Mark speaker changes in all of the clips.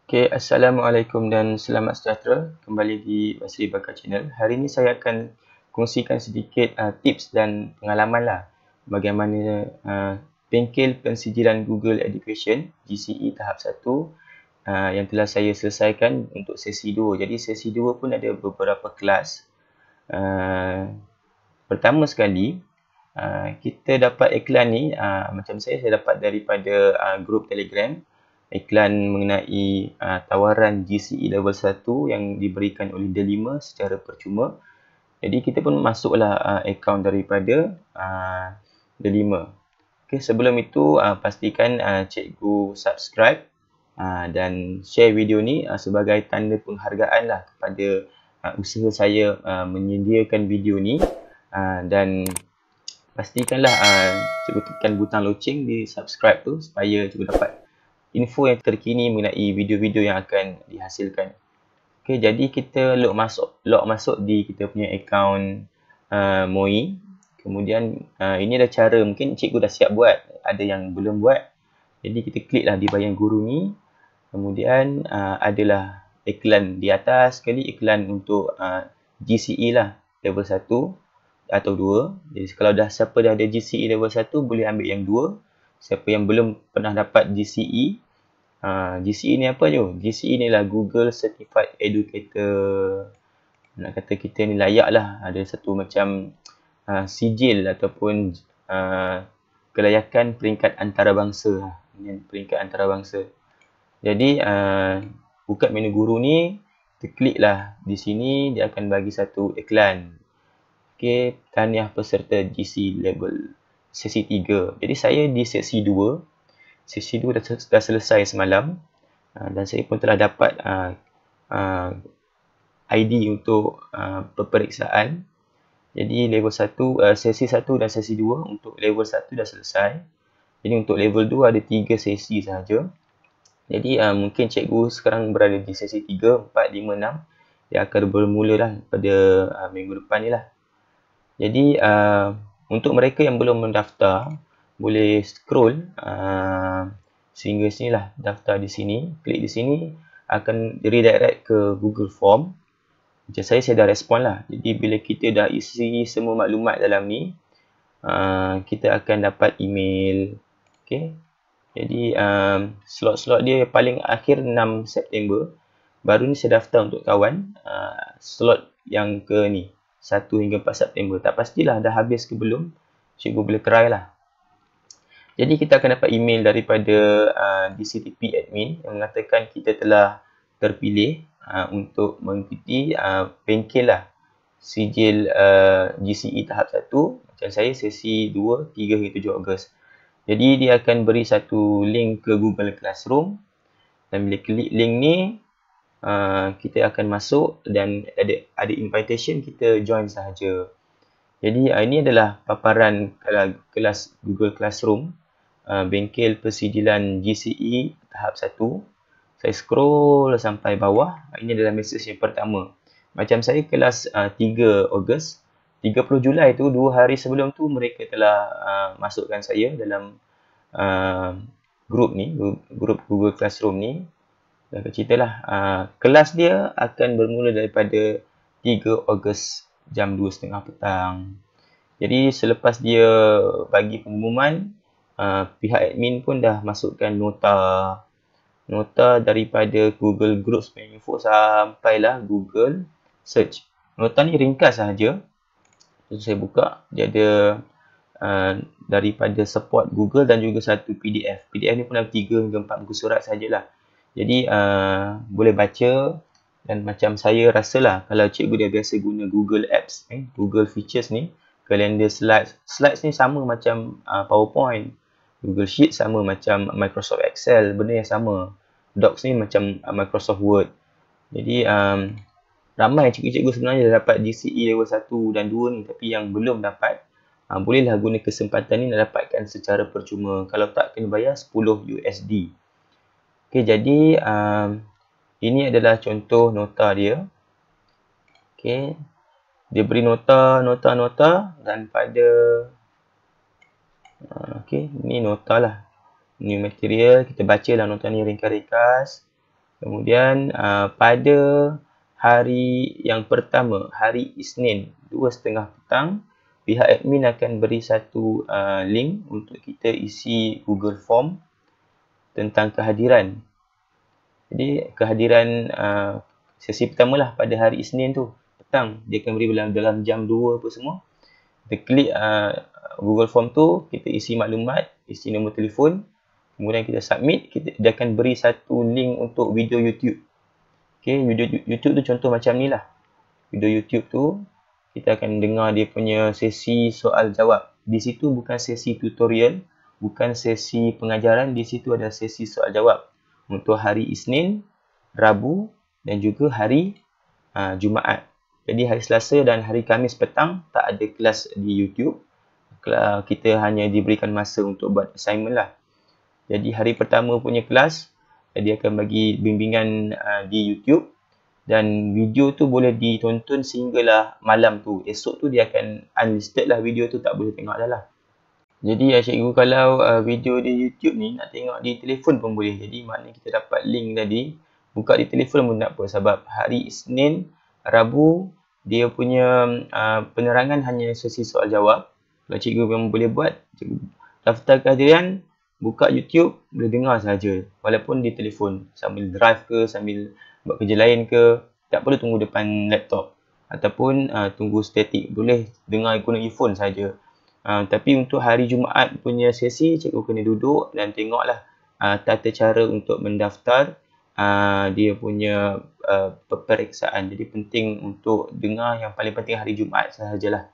Speaker 1: Okay, Assalamualaikum dan selamat sejahtera kembali di Basri Bakar Channel. Hari ini saya akan kongsikan sedikit tips dan pengalaman lah bagaimana bengkel pensijilan Google Education GCE tahap 1 yang telah saya selesaikan untuk sesi 2. Jadi sesi 2 pun ada beberapa kelas. Pertama sekali, kita dapat iklan ni, macam saya dapat daripada grup Telegram, iklan mengenai tawaran GCE level 1 yang diberikan oleh Delima secara percuma. Jadi kita pun masuklah akaun daripada Delima. Okay, sebelum itu pastikan cikgu subscribe dan share video ni sebagai tanda penghargaan lah kepada usaha saya menyediakan video ni. Dan pastikanlah cikgu tekan butang loceng di subscribe tu supaya cikgu dapat info yang terkini mengenai video-video yang akan dihasilkan. Okey, jadi kita log masuk di kita punya akaun MOI. Kemudian ini ada cara, mungkin cikgu dah siap buat, ada yang belum buat. Jadi kita kliklah di bayang guru ni. Kemudian adalah iklan di atas sekali, iklan untuk GCE lah level 1 atau 2. Jadi kalau siapa dah ada GCE level 1 boleh ambil yang 2. Siapa yang belum pernah dapat GCE, GCE ni apa je? GCE ni lah Google Certified Educator. Nak kata kita ni layak lah, ada satu macam sijil ataupun kelayakan peringkat antarabangsa lah. Peringkat antarabangsa. Jadi buka menu guru ni, kita klik lah di sini, dia akan bagi satu iklan. Okey, tahniah peserta GC level sesi 3. Jadi saya di sesi 2. Sesi 2 dah selesai semalam. Dan saya pun telah dapat ID untuk peperiksaan. Jadi level 1, sesi 1 dan sesi 2 untuk level 1 dah selesai. Jadi untuk level 2 ada 3 sesi sahaja. Jadi mungkin cikgu sekarang berada di sesi 3, 4, 5, 6. Dia akan bermula lah pada minggu depan ni lah. Jadi untuk mereka yang belum mendaftar, boleh scroll sehingga sini lah, daftar di sini, klik di sini, akan redirect ke Google Form. Macam saya dah respon lah. Jadi bila kita dah isi semua maklumat dalam ni, kita akan dapat email. Okay. Jadi slot-slot dia paling akhir 6 September. Baru ni saya daftar untuk kawan, slot yang ke ni 1 hingga 4 September. Tak pastilah dah habis ke belum. Cikgu boleh try lah. Jadi kita akan dapat email daripada DCTP admin yang mengatakan kita telah terpilih untuk mengikuti bengkel lah sijil GCE tahap 1. Macam saya sesi 2, 3 hingga 7 Ogos. Jadi dia akan beri satu link ke Google Classroom. Dan bila klik link ni, kita akan masuk dan ada invitation, kita join sahaja. Jadi ini adalah paparan kelas Google Classroom, bengkel persijilan GCE tahap 1. Saya scroll sampai bawah. Ini adalah mesej yang pertama. Macam saya kelas 3 Ogos, 30 Julai tu, 2 hari sebelum tu mereka telah masukkan saya dalam grup ni, grup Google Classroom ni. Dan ceritalah, kelas dia akan bermula daripada 3 Ogos jam 2.30 petang. Jadi selepas dia bagi pengumuman, pihak admin pun dah masukkan nota daripada Google Groups info sampailah Google Search. Nota ni ringkas sahaja. Saya buka, dia ada daripada support Google dan juga satu PDF. PDF ni pun ada 3 hingga 4 muka surat sajalah. Jadi boleh baca. Dan macam saya rasalah, kalau cikgu dah biasa guna Google Apps, Google Features ni, kalender slides ni sama macam PowerPoint, Google Sheet sama macam Microsoft Excel, benda yang sama. Docs ni macam Microsoft Word. Jadi ramai cikgu-cikgu sebenarnya dah dapat GCE level 1 dan 2 ni, tapi yang belum dapat, bolehlah guna kesempatan ni nak dapatkan secara percuma. Kalau tak, kena bayar 10 USD. Okey, jadi ini adalah contoh nota dia. Okey. Dia beri nota dan pada okey, ni nota lah. New material, kita bacalah nota ni ringkas-ringkas. Kemudian pada hari yang pertama, hari Isnin 2:30 petang, pihak admin akan beri satu link untuk kita isi Google Form tentang kehadiran. Jadi kehadiran sesi pertama lah pada hari Isnin tu petang, dia akan beri dalam jam 2 apa semua. Kita klik Google Form tu, kita isi maklumat, isi nombor telefon, kemudian kita submit, dia akan beri satu link untuk video YouTube. Okay, video YouTube tu contoh macam ni lah. Video YouTube tu, kita akan dengar dia punya sesi soal jawab. Di situ bukan sesi tutorial, bukan sesi pengajaran, di situ ada sesi soal jawab. Untuk hari Isnin, Rabu dan juga hari Jumaat. Jadi hari Selasa dan hari Khamis petang tak ada kelas di YouTube. Kita hanya diberikan masa untuk buat assignment lah. Jadi hari pertama punya kelas, dia akan bagi bimbingan di YouTube. Dan video tu boleh ditonton sehinggalah malam tu. Esok tu dia akan unlisted lah, video tu tak boleh tengok dah lah. Jadi cikgu kalau video di YouTube ni nak tengok di telefon pun boleh. Jadi maknanya kita dapat link tadi, buka di telefon pun tak apa. Sebab hari Isnin, Rabu, dia punya penerangan hanya sesi soal jawab. Kalau cikgu memang boleh buat, cikgu daftar kehadiran, buka YouTube, boleh dengar saja. Walaupun di telefon, sambil drive ke, sambil buat kerja lain ke, tak perlu tunggu depan laptop. Ataupun tunggu statik, boleh dengar guna earphone saja. Tapi untuk hari Jumaat punya sesi, cikgu kena duduk dan tengoklah tata cara untuk mendaftar dia punya peperiksaan. Jadi penting untuk dengar, yang paling penting hari Jumaat sahajalah.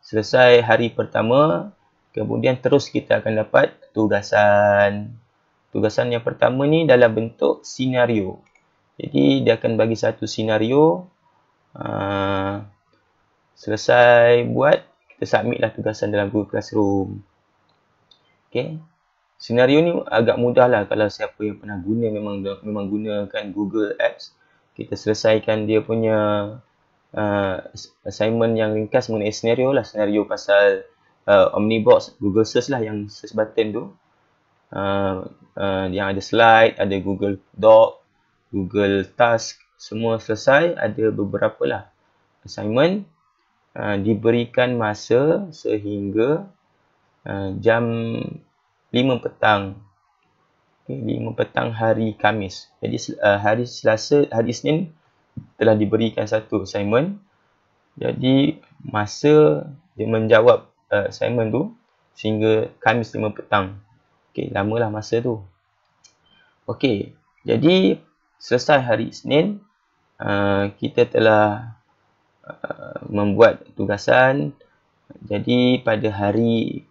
Speaker 1: Selesai hari pertama, kemudian terus kita akan dapat tugasan. Tugasan yang pertama ni dalam bentuk senario. Jadi dia akan bagi satu senario. Selesai buat, kita submit lah tugasan dalam Google Classroom. Okay. Senario ni agak mudah lah kalau siapa yang pernah guna, memang gunakan Google Apps. Kita selesaikan dia punya assignment yang ringkas mengenai senario lah. Senario pasal Omnibox, Google Search lah, yang search button tu. Yang ada slide, ada Google Doc, Google Task, semua selesai. Ada beberapa lah assignment. Diberikan masa sehingga jam 5 petang. Okay, 5 petang hari Khamis. Jadi hari Selasa, hari Isnin telah diberikan satu assignment. Jadi masa dia menjawab assignment tu sehingga Khamis 5 petang. Okey, lamalah masa tu. Okey, jadi selesai hari Isnin, kita telah membuat tugasan. Jadi pada hari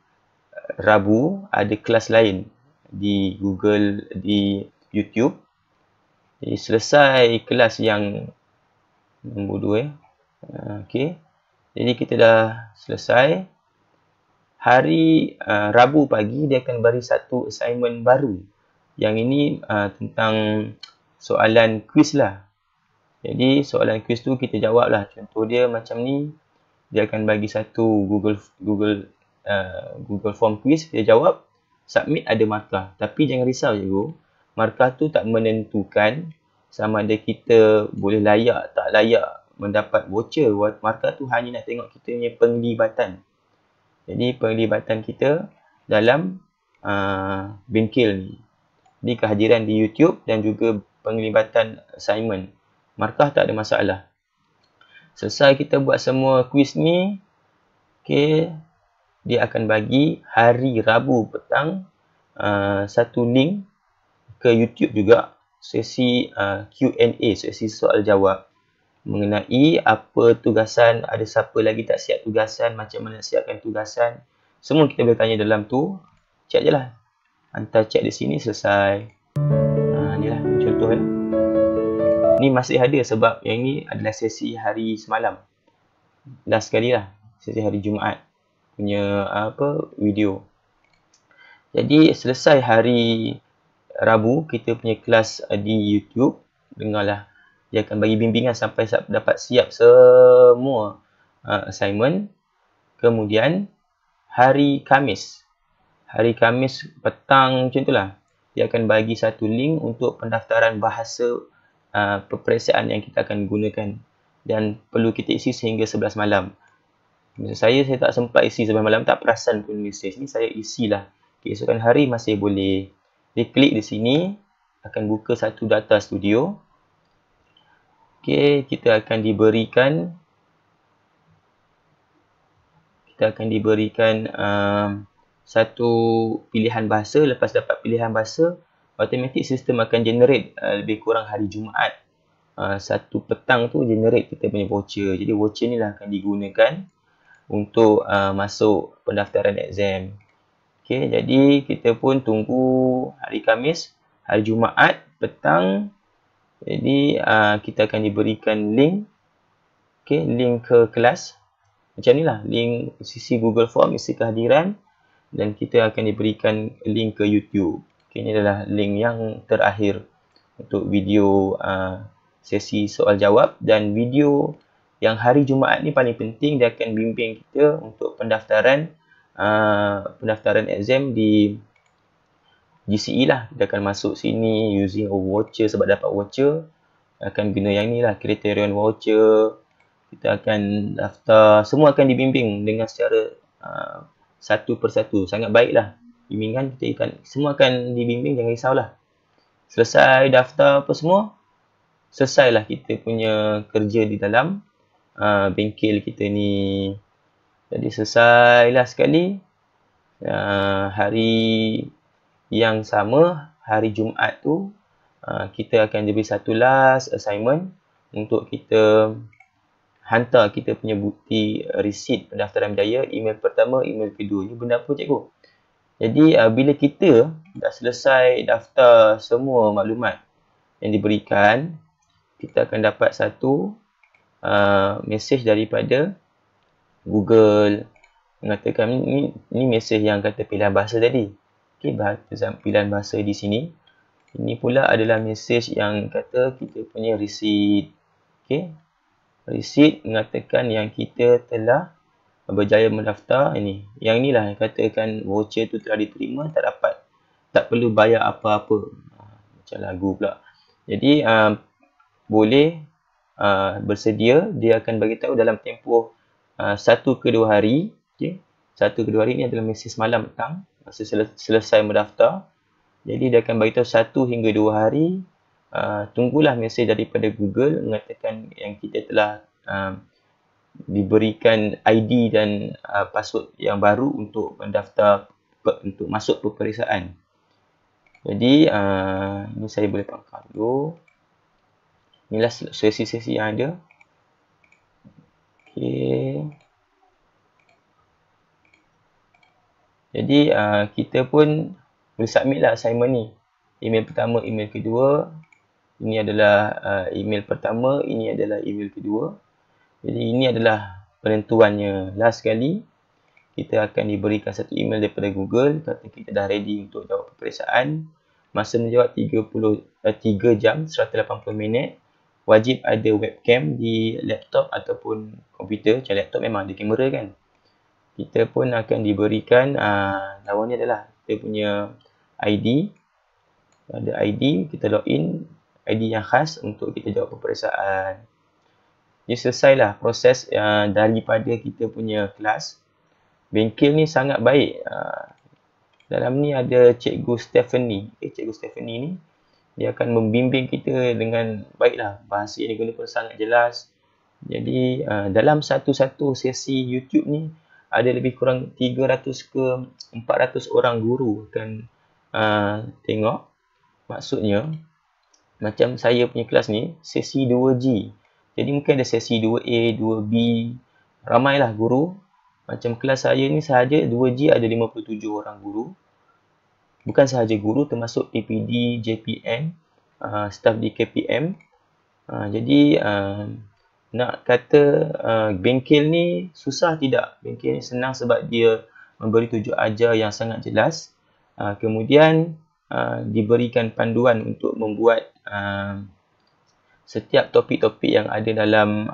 Speaker 1: Rabu ada kelas lain di Google, di YouTube. Jadi selesai kelas yang nombor 2 okey. Jadi kita dah selesai. Hari Rabu pagi dia akan bagi satu assignment baru. Yang ini tentang soalan kuis lah. Jadi soalan kuis tu kita jawab lah. Contoh dia macam ni. Dia akan bagi satu Google Form quiz, kita jawab, submit, ada markah. Tapi jangan risau cikgu, markah tu tak menentukan sama ada kita boleh layak tak layak mendapat voucher. Markah tu hanya nak tengok kita punya penglibatan. Jadi penglibatan kita dalam bengkel ni. Jadi kehadiran di YouTube dan juga penglibatan assignment. Markah tak ada masalah. Selesai kita buat semua kuis ni, okay, dia akan bagi hari Rabu petang satu link ke YouTube juga, sesi Q&A, sesi soal jawab mengenai apa tugasan, ada siapa lagi tak siap tugasan, macam mana siapkan tugasan. Semua kita boleh tanya dalam tu. Cek je lah. Hantar cek di sini, selesai. Ni lah contoh ya. Ni masih ada sebab yang ni adalah sesi hari semalam. Last sekali lah, sesi hari Jumaat punya video. Jadi selesai hari Rabu, kita punya kelas di YouTube. Dengarlah, dia akan bagi bimbingan sampai dapat siap semua assignment. Kemudian hari Khamis petang macam itulah, dia akan bagi satu link untuk pendaftaran bahasa peperiksaan yang kita akan gunakan, dan perlu kita isi sehingga 11 malam. Saya tak sempat isi 11 malam, tak perasan pun mesej ni, saya isilah. Keesokan hari masih boleh. Klik di sini, akan buka satu data studio. Okey, kita akan diberikan satu pilihan bahasa. Lepas dapat pilihan bahasa, automatik sistem akan generate lebih kurang hari Jumaat. Satu petang tu generate kita punya voucher. Jadi voucher ni lah akan digunakan untuk masuk pendaftaran exam. Okey, jadi kita pun tunggu hari Khamis, hari Jumaat petang. Jadi kita akan diberikan link. Okey, link ke kelas. Macam ni lah, link sisi Google Form, isi kehadiran, dan kita akan diberikan link ke YouTube. Okey, ini adalah link yang terakhir untuk video sesi soal jawab, dan video yang hari Jumaat ni paling penting. Dia akan bimbing kita untuk pendaftaran exam di GCE lah. Dia akan masuk sini using a voucher. Sebab dapat voucher akan guna yang ni lah, criterion voucher. Kita akan daftar, semua akan dibimbing dengan secara satu persatu. Sangat baik lah bimbingan, semua akan dibimbing, jangan risaulah. Selesai daftar apa semua, selesailah kita punya kerja di dalam bengkel kita ni. Jadi selesailah sekali. Hari yang sama, hari Jumaat tu, kita akan diberi satu last assignment untuk kita hantar kita punya bukti resit pendaftaran berjaya, email pertama, email kedua. Ini benda apa cikgu? Jadi bila kita dah selesai daftar semua maklumat yang diberikan, kita akan dapat satu mesej daripada Google mengatakan ni mesej yang kata pilihan bahasa tadi. Okey, pilihan bahasa di sini. Ini pula adalah mesej yang kata kita punya resit. Okey. Resit mengatakan yang kita telah berjaya mendaftar. Yang inilah yang katakan voucher tu telah diterima, tak perlu bayar apa-apa. Macam lagu pula. Jadi boleh bersedia. Dia akan bagi tahu dalam tempoh 1 ke 2 hari. Okay. 1 ke 2 hari ni adalah mesej malam petang, masa selesai mendaftar. Jadi dia akan bagi tahu 1 hingga 2 hari. Tunggulah mesej daripada Google mengatakan yang kita telah diberikan ID dan password yang baru untuk mendaftar, untuk masuk peperiksaan. Jadi ini saya boleh pangkal dulu. Inilah sesi-sesi yang ada. Okey. Jadi kita pun boleh submit lah assignment ni. Email pertama, email kedua. Ini adalah email pertama, ini adalah email kedua. Jadi ini adalah penentuannya. Last sekali, kita akan diberikan satu email daripada Google, kata kita dah ready untuk jawab peperiksaan. Masa menjawab 3 jam 180 minit. Wajib ada webcam di laptop ataupun komputer. Macam laptop memang ada kamera kan. Kita pun akan diberikan, lawannya adalah kita punya ID. Ada ID, kita login. ID yang khas untuk kita jawab peperiksaan. Jadi selesailah proses daripada kita punya kelas. Bengkel ni sangat baik. Dalam ni ada Cikgu Stephanie. Cikgu Stephanie ni, dia akan membimbing kita dengan baiklah. Bahasa yang digunakan sangat jelas. Jadi dalam satu-satu sesi YouTube ni, ada lebih kurang 300 ke 400 orang guru akan tengok. Maksudnya, macam saya punya kelas ni, sesi 2G. Jadi mungkin ada sesi 2A, 2B. Ramailah guru. Macam kelas saya ni sahaja 2G ada 57 orang guru. Bukan sahaja guru, termasuk PPD, JPN, staf di KPM. Jadi nak kata bengkel ni susah, tidak. Bengkel ni senang sebab dia memberi tujuan ajar yang sangat jelas. Kemudian diberikan panduan untuk membuat setiap topik-topik yang ada dalam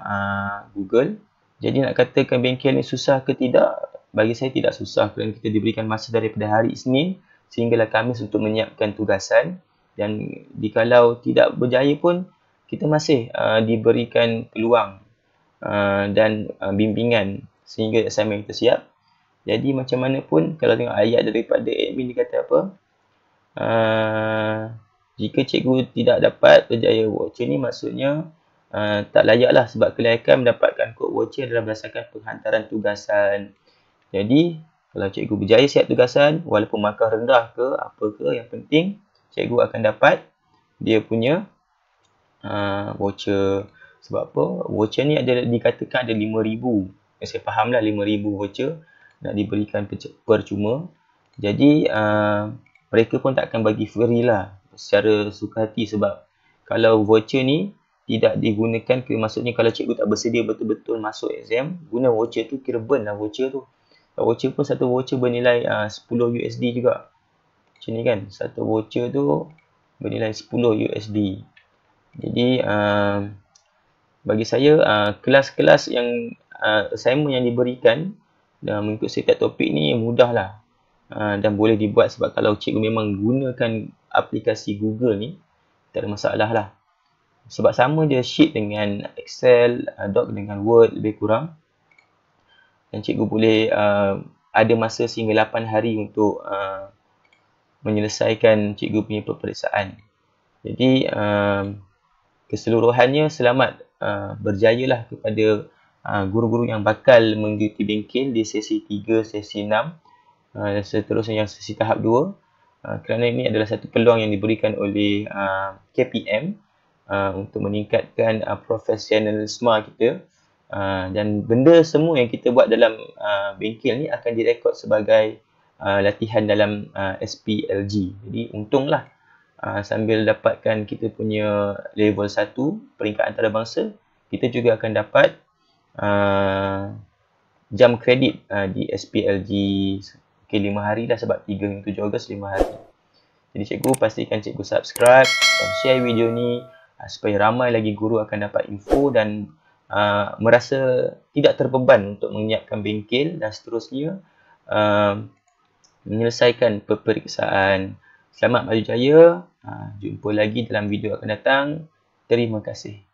Speaker 1: Google. Jadi nak katakan bengkel ni susah ke tidak? Bagi saya tidak susah, kerana kita diberikan masa daripada hari Isnin sehinggalah Khamis untuk menyiapkan tugasan. Dan jikalau tidak berjaya pun, kita masih diberikan peluang dan bimbingan sehingga assignment kita siap. Jadi macam mana pun, kalau tengok ayat daripada admin dia kata apa, jika cikgu tidak dapat berjaya voucher ni, maksudnya tak layaklah, sebab kelayakan mendapatkan kod voucher adalah berdasarkan penghantaran tugasan. Jadi kalau cikgu berjaya siap tugasan, walaupun markah rendah ke apa ke, yang penting cikgu akan dapat dia punya voucher. Sebab apa? Voucher ni ada, dikatakan ada 5,000. Saya faham lah 5,000 voucher nak diberikan percuma. Jadi mereka pun tak akan bagi free lah secara suka hati, sebab kalau voucher ni tidak digunakan, maksudnya kalau cikgu tak bersedia betul-betul masuk exam, guna voucher tu, kira burn lah voucher tu. Voucher pun satu voucher bernilai 10 USD juga. Macam ni kan, satu voucher tu bernilai 10 USD. Jadi bagi saya kelas-kelas yang assignment yang diberikan mengikut setiap topik ni mudah lah dan boleh dibuat, sebab kalau cikgu memang gunakan aplikasi Google ni, tak ada masalah lah. Sebab sama je sheet dengan Excel, doc dengan Word lebih kurang. Dan cikgu boleh ada masa sehingga 8 hari untuk menyelesaikan cikgu punya peperiksaan. Jadi keseluruhannya selamat berjayalah kepada guru-guru yang bakal mengikuti bengkel di sesi 3, sesi 6 dan seterusnya yang sesi tahap 2, kerana ini adalah satu peluang yang diberikan oleh KPM untuk meningkatkan profesionalisme kita, dan benda semua yang kita buat dalam bengkel ni akan direkod sebagai latihan dalam SPLG. Jadi untunglah sambil dapatkan kita punya level 1 peringkat antarabangsa, kita juga akan dapat jam kredit di SPLG 5 hari lah, sebab 3 hingga 7 Ogos 5 hari. Jadi cikgu pastikan cikgu subscribe dan share video ni supaya ramai lagi guru akan dapat info dan merasa tidak terbeban untuk menyiapkan bengkel dan seterusnya menyelesaikan peperiksaan. Selamat maju jaya. Jumpa lagi dalam video akan datang. Terima kasih.